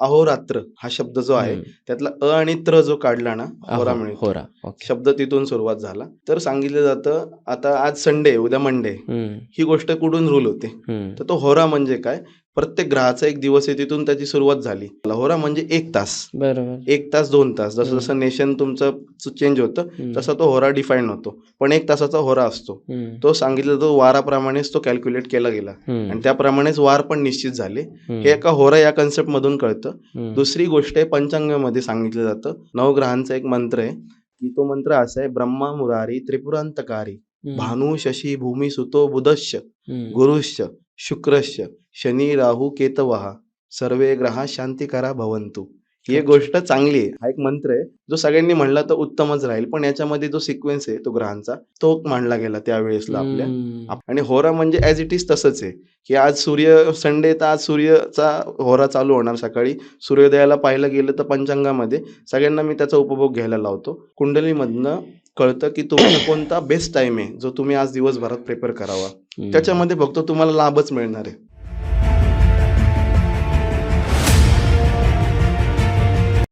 अहोरात्र हा शब्द जो आहे त्यातला अ आणि त्र जो काढला ना होरा मिळतो. होरा. ओके. शब्द तिथून सुरुवात झाला. तर सांगितलं जातं आता आज संडे उद्या मंडे ही गोष्ट कुठून रूल होते. तर तो होरा म्हणजे काय, प्रत्येक ग्रहाचा एक दिवस आहे तिथून त्याची सुरुवात झाली. होरा म्हणजे 1 तास, बरोबर. 1 तास 2 तास जसं जसं नेशन तुमचं चेंज होतं तसा तो होरा डिफाईन होतो. पण 1 तासाचा होरा असतो. तो सांगितलं तो वाराप्रमाणेच तो कॅल्क्युलेट केला गेला आणि त्याप्रमाणेच वार पण निश्चित झाले. हे एका होरा या कन्सेप्ट मधून कळतं. दुसरी गोष्ट आहे पंचांगामध्ये सांगितलं जातं, नवग्रहांचा एक मंत्र आहे की तो मंत्र असा आहे, ब्रह्मा मुरारी त्रिपुरांतकारी भानु शशी भूमी सुतो बुधश्च गुरुश्च शुक्रश्च शनी राहू केतवः सर्वे ग्रहा शांतिकरा भवंतु. ही एक गोष्ट चांगली आहे. हा एक मंत्र आहे जो सगळ्यांनी म्हणला तर उत्तमच राहील, पण याच्यामध्ये जो सिक्वेन्स आहे तो ग्रहांचा तो मांडला गेला त्यावेळेसला आपल्या. आणि होरा म्हणजे ॲज इट इज तसंच आहे की आज सूर्य संडे तर आज सूर्याचा होरा चालू होणार सकाळी. सूर्योदयाला पाहिलं गेलं तर पंचांगामध्ये सगळ्यांना मी त्याचा उपभोग घ्यायला लावतो. कुंडलीमधनं कळतं की तुमचा कोणता बेस्ट टाइम आहे जो तुम्ही आज दिवसभरात प्रिपेअर करावा. त्याच्यामध्ये फक्त तुम्हाला लाभच मिळणार आहे.